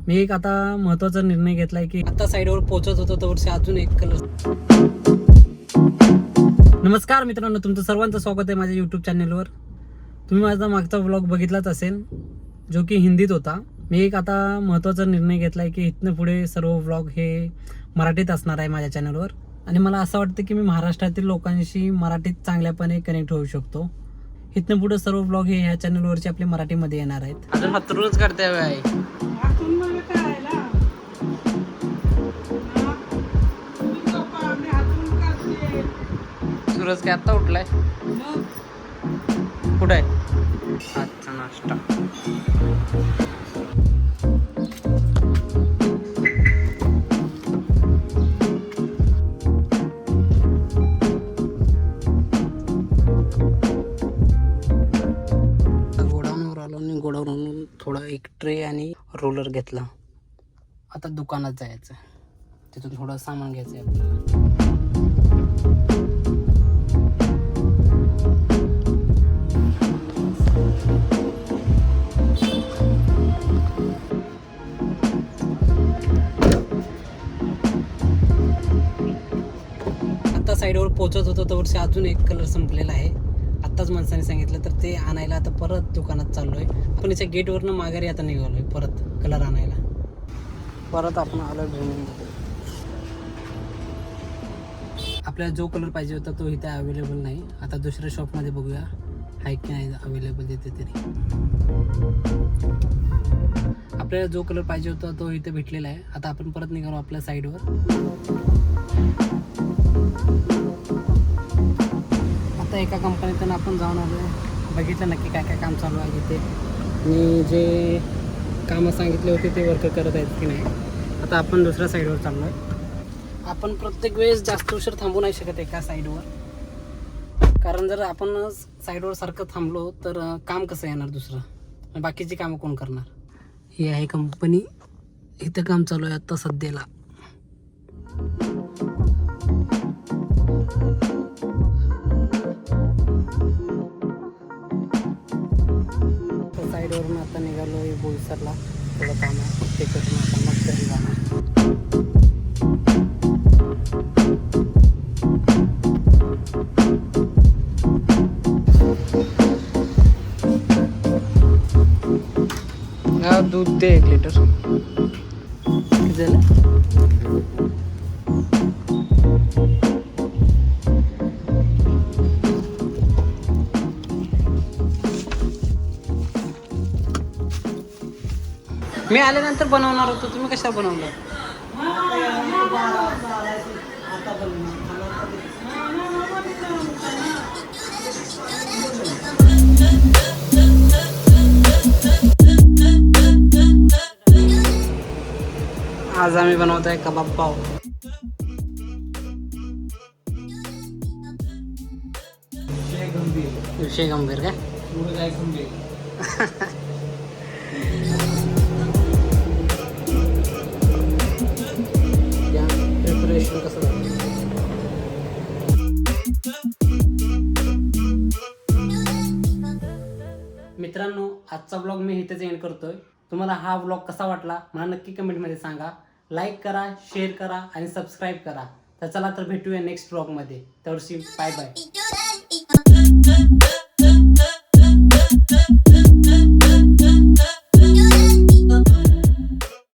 मी एक आता महत्त्वाचा निर्णय घेतला आहे की आता साईडवर पोहोचत होतो तर अजून एक कलर. नमस्कार मित्रांनो, तुमचं सर्वांचं स्वागत आहे माझ्या यूट्यूब चॅनलवर. तुम्ही माझा मागचा व्लॉग बघितलाच असेल जो की हिंदीत होता. मी एक आता महत्त्वाचा निर्णय घेतला आहे की इथनं पुढे सर्व व्लॉग हे मराठीत असणार आहे माझ्या चॅनलवर. आणि मला असं वाटतं की मी महाराष्ट्रातील लोकांशी मराठीत चांगल्यापणे कनेक्ट होऊ शकतो. इथनं पुढे सर्व ब्लॉग हे ह्या चॅनलवरचे आपले मराठीमध्ये येणार आहेत. अजून हातरूनच करते आहे. सूरज काय आत्ता उठलाय? कुठे आहे? आजचा नाश्ता. गोडाऊनवरून थोडा एक ट्रे आणि रोलर घेतला. आता दुकानात जायचं, तिथून थोडं सामान घ्यायचं आहे आपल्याला. आता साईडवर पोहोचत होतो तर अजून एक कलर संपलेला आहे. आत्ताच माणसाने सांगितलं तर ते आणायला आता परत दुकानात चाललोय. आपण याच्या गेटवरनं माघारी आता निघालोय परत कलर आणायला. परत आपण आलो ड्रेनिंगमध्ये. आपल्याला जो कलर पाहिजे होता तो इथे अवेलेबल नाही. आता दुसऱ्या शॉपमध्ये बघूया आहे की नाही अवेलेबल तिथे तरी. आपल्याला जो कलर पाहिजे होता तो इथे भेटलेला आहे. आता आपण परत निघालो आपल्या साईडवर. आता एका कंपनीतून आपण जाऊन आलो, बघितलं नक्की काय काय काम चालू आहे तिथे आणि जे कामं सांगितले होते ते वर्क करत आहेत की नाही. आता आपण दुसऱ्या साईडवर चाललो आहे. आपण प्रत्येक वेळेस जास्त उशीर थांबू नाही शकत एका साईडवर, कारण जर आपण साईडवर सारखं थांबलो तर काम कसं येणार दुसरं, बाकीची कामं कोण करणार. ही आहे कंपनी, इथं काम चालू आहे आता सध्याला. साईडवरून आता निघालो आहे बोईसरला. थोडं काम आहे ते करून आता मग घरी जाणार. दूध दे 1 लिटर. झालं मी आल्यानंतर बनवणार होतो, तुम्ही कशा बनवलं? आज आम्ही बनवत आहे कबाब पाव. विषय गंभीर काय? प्रिपरेशन कसं झालं? मित्रांनो, आजचा ब्लॉग मी इथेच एंड करतोय. तुम्हाला हा ब्लॉग कसा वाटला मला नक्की कमेंटमध्ये सांगा. लाईक करा, शेअर करा आणि सबस्क्राईब करा. तर चला तर भेटूया नेक्स्ट ब्लॉगमध्ये. तोपर्यंत बाय बाय.